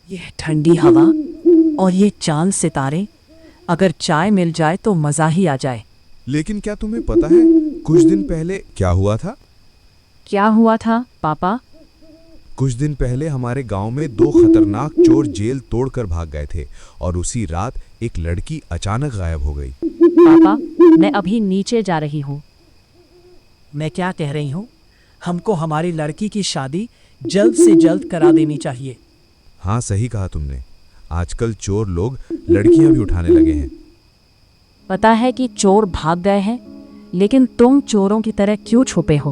ये ठंडी हवा और ये चांद सितारे, अगर चाय मिल जाए तो मज़ा ही आ जाए। लेकिन क्या तुम्हें पता है कुछ दिन पहले क्या हुआ था? क्या हुआ था पापा? कुछ दिन पहले हमारे गांव में दो खतरनाक चोर जेल तोड़कर भाग गए थे और उसी रात एक लड़की अचानक गायब हो गई। पापा, मैं अभी नीचे जा रही हूँ। मैं क्या कह रही हूँ, हमको हमारी लड़की की शादी जल्द से जल्द करा देनी चाहिए। हाँ, सही कहा तुमने। आजकल चोर लोग लड़कियां भी उठाने लगे हैं। पता है कि चोर भाग गए हैं, लेकिन तुम चोरों की तरह क्यों छुपे हो?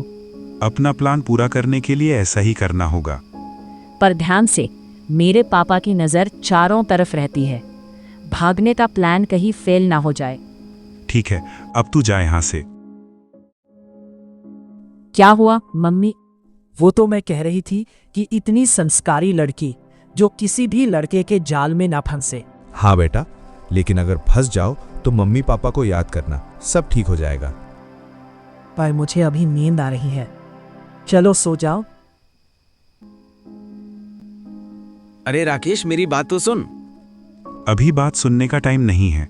अपना प्लान पूरा करने के लिए ऐसा ही करना होगा। पर ध्यान से, मेरे पापा की नज़र चारों तरफ रहती है। भागने का प्लान कहीं फेल ना हो जाए। ठीक है, अब तू जा यहाँ से। क्या हुआ मम्मी? वो तो मैं कह रही थी कि इतनी संस्कारी लड़की जो किसी भी लड़के के जाल में ना फंसे। हाँ बेटा, लेकिन अगर फंस जाओ तो मम्मी पापा को याद करना, सब ठीक हो जाएगा। पर मुझे अभी नींद आ रही है। चलो सो जाओ। अरे राकेश, मेरी बात तो सुन। अभी बात सुनने का टाइम नहीं है।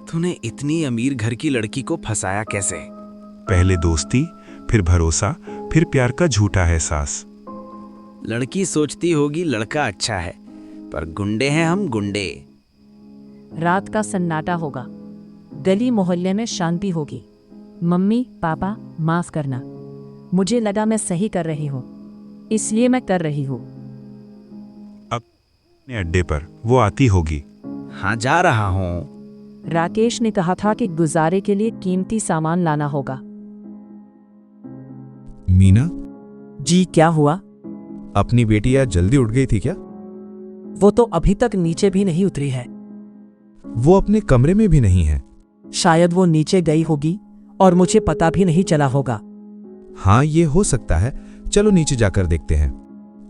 तूने इतनी अमीर घर की लड़की को फंसाया कैसे? पहले दोस्ती, फिर भरोसा, फिर प्यार का झूठा एहसास। लड़की सोचती होगी लड़का अच्छा है, पर गुंडे हैं हम, गुंडे। रात का सन्नाटा होगा, गली मोहल्ले में शांति होगी। मम्मी पापा, माफ करना। मुझे लगा मैं सही कर रही हूँ, इसलिए मैं कर रही हूँ। अब अड्डे पर वो आती होगी। हाँ, जा रहा हूँ। राकेश ने कहा था कि गुजारे के लिए कीमती सामान लाना होगा। मीना, जी क्या हुआ? अपनी बेटी आज जल्दी उठ गई थी क्या? वो तो अभी तक नीचे भी नहीं उतरी है। वो अपने कमरे में भी नहीं है। शायद वो नीचे गई होगी और मुझे पता भी नहीं चला होगा। हाँ, ये हो सकता है। चलो नीचे जाकर देखते हैं।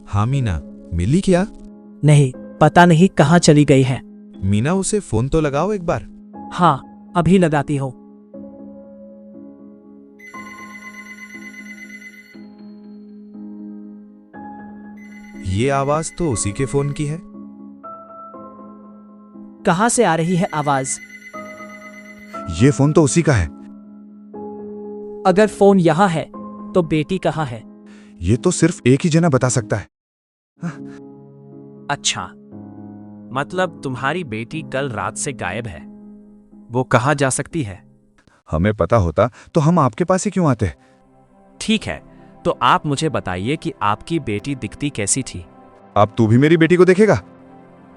हाँ मीना, मिली क्या? नहीं, पता नहीं कहाँ चली गई है। मीना, उसे फोन तो लगाओ एक बार। हाँ, अभी लगाती हूँ। ये आवाज तो उसी के फोन की है। कहाँ से आ रही है आवाज? ये फोन तो उसी का है। अगर फोन यहाँ है तो बेटी कहाँ है? ये तो सिर्फ एक ही जना बता सकता है। अच्छा, मतलब तुम्हारी बेटी कल रात से गायब है। वो कहाँ जा सकती है? हमें पता होता तो हम आपके पास ही क्यों आते? ठीक है, तो आप मुझे बताइए कि आपकी बेटी दिखती कैसी थी? अब तू भी मेरी बेटी को देखेगा?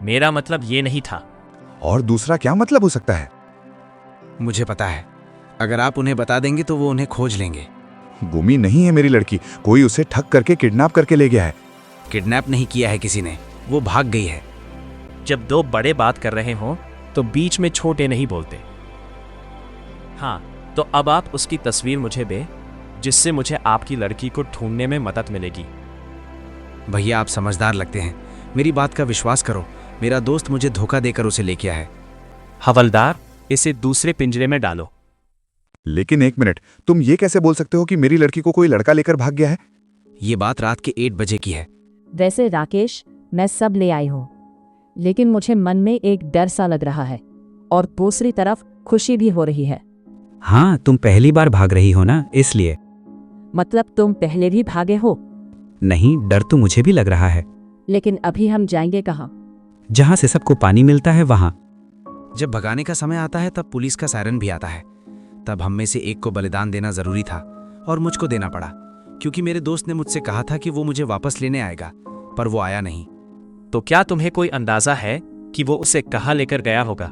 मेरा मतलब ये नहीं था। और दूसरा क्या मतलब हो सकता है? मुझे पता है, अगर आप उन्हें बता देंगे तो वो उन्हें खोज लेंगे। गुमी नहीं है मेरी लड़की, कोई उसे ठग करके किडनैप करके ले गया है। किडनैप नहीं किया है किसी ने, वो भाग गई है। जब दो बड़े बात कर रहे हों तो बीच में छोटे नहीं बोलते। हाँ, तो अब आप उसकी तस्वीर मुझे दे, जिससे मुझे आपकी लड़की को ढूंढने में मदद मिलेगी। भैया, आप समझदार लगते हैं, मेरी बात का विश्वास करो। मेरा दोस्त मुझे धोखा देकर उसे लेके आया है। हवलदार, इसे दूसरे पिंजरे में डालो। लेकिन एक मिनट, तुम ये कैसे बोल सकते हो कि मेरी लड़की को कोई लड़का लेकर भाग गया है? ये बात रात के 8 बजे की है। वैसे राकेश, मैं सब ले आई हूँ, लेकिन मुझे मन में एक डर सा लग रहा है और दूसरी तरफ खुशी भी हो रही है। हाँ, तुम पहली बार भाग रही हो ना, इसलिए। मतलब तुम पहले भी भागे हो? नहीं, डर तो मुझे भी लग रहा है। लेकिन अभी हम जाएंगे कहाँ? जहाँ से सबको पानी मिलता है वहाँ। जब भगाने का समय आता है तब पुलिस का सायरन भी आता है। तब हम में से एक को बलिदान देना जरूरी था और मुझको देना पड़ा, क्योंकि मेरे दोस्त ने मुझसे कहा था कि वो मुझे वापस लेने आएगा, पर वो आया नहीं। तो क्या तुम्हें कोई अंदाजा है कि वो उसे कहाँ लेकर गया होगा?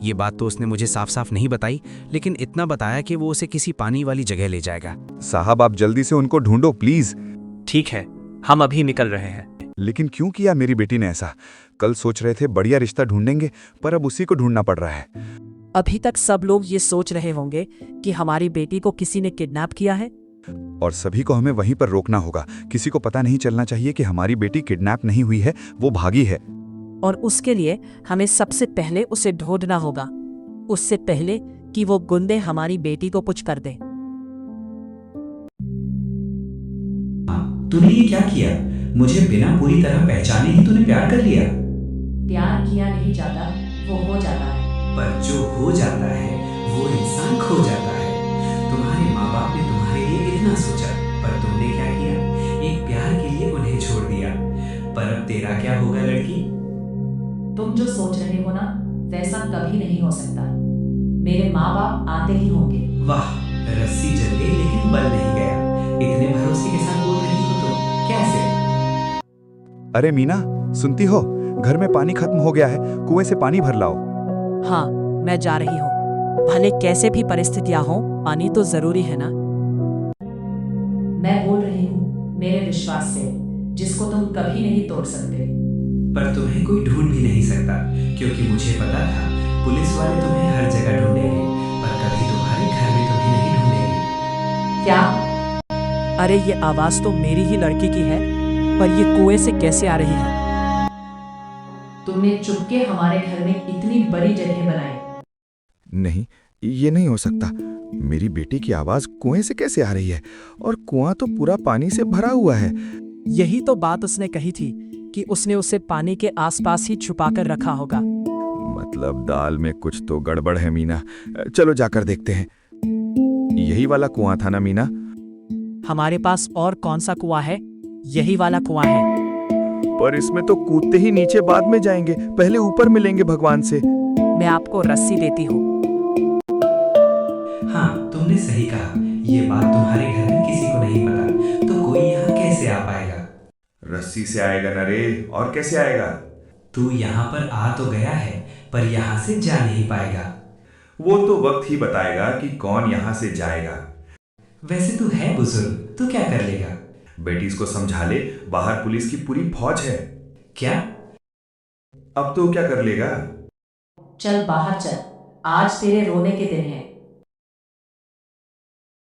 ये बात तो उसने मुझे साफ साफ नहीं बताई, लेकिन इतना बताया कि वो उसे किसी पानी वाली जगह ले जाएगा। साहब, आप जल्दी से उनको ढूंढो प्लीज। ठीक है, हम अभी निकल रहे हैं। लेकिन क्यों किया मेरी बेटी ने ऐसा? कल सोच रहे थे बढ़िया रिश्ता ढूंढेंगे, पर अब उसी को ढूंढना पड़ रहा है। अभी तक सब लोग ये सोच रहे होंगे कि हमारी बेटी को किसी ने किडनैप किया है। और सभी को हमें वहीं पर रोकना होगा। किसी को पता नहीं चलना चाहिए कि हमारी बेटी किडनैप नहीं हुई है, वो भागी है। और उसके लिए हमें सबसे पहले उसे ढूंढना होगा, उससे पहले कि वो गुंडे हमारी बेटी को कुछ कर दें। तूने ये क्या किया? मुझे बिना पूरी तरह पहचाने ही तूने प्यार कर लिया। प्यार किया नहीं जाता, वो हो जाता है। पर जो हो जाता है वो इंसान खो जाता है। तुम्हारे माँ बाप ने तुम्हारे लिए इतना सोचा, पर तुमने क्या किया? एक प्यार के लिए उन्हें छोड़ दिया। पर अब तेरा क्या होगा लड़की? तुम जो सोच रहे हो ना, वैसा कभी नहीं हो सकता। मेरे माँ बाप आते ही होंगे। वाह, रस्सी जल गई लेकिन बल नहीं गया। इतने भरोसे के साथ बोल रही हो तुम, कैसे? अरे मीना, सुनती हो? घर में पानी खत्म हो गया है, कुएं से पानी भर लाओ। हाँ, मैं जा रही हूँ। भले कैसे भी परिस्थितियाँ हो, पानी तो जरूरी है ना। मैं बोल रही हूँ मेरे विश्वास से, जिसको तुम कभी नहीं तोड़ सकते। पर तुम्हें कोई ढूंढ भी नहीं सकता, क्योंकि मुझे पता था पुलिस वाले तुम्हें हर जगह ढूंढेंगे, पर कभी तुम्हारे घर में तुम्हें नहीं ढूंढेंगे। क्या? अरे ये आवाज तो मेरी ही लड़की की है, पर ये कुएं से कैसे आ रही है? तुमने चुपके हमारे घर में इतनी बड़ी जगह बनाई। नहीं, ये नहीं हो सकता। मेरी बेटी की आवाज कुएं से कैसे आ रही है? और कुआं तो पूरा पानी से भरा हुआ है। यही तो बात उसने कही थी कि उसने उसे पानी के आसपास ही छुपा कर रखा होगा। मतलब दाल में कुछ तो गड़बड़ है मीना। चलो जाकर देखते हैं। यही वाला कुआं था ना मीना? हमारे पास और कौन सा कुआं है? यही वाला कुआं है। पर इसमें तो कूदते ही नीचे बाद में जाएंगे, पहले ऊपर मिलेंगे भगवान से। मैं आपको रस्सी देती हूँ। हाँ, तुमने सही कहा। ये बात तुम्हारे घर में किसी को नहीं पता, तो कोई यहाँ कैसे आ पाएगा? रस्सी से आएगा ना रे, और कैसे आएगा? तू यहाँ पर आ तो गया है, पर यहाँ से जा नहीं पाएगा। वो तो वक्त ही बताएगा कि कौन यहाँ से जाएगा। वैसे तू है बुजुर्ग, तू क्या कर लेगा? बेटी इसको समझा ले, बाहर पुलिस की पूरी फौज है। क्या? अब तो क्या कर लेगा? चल बाहर चल, आज तेरे रोने के दिन है।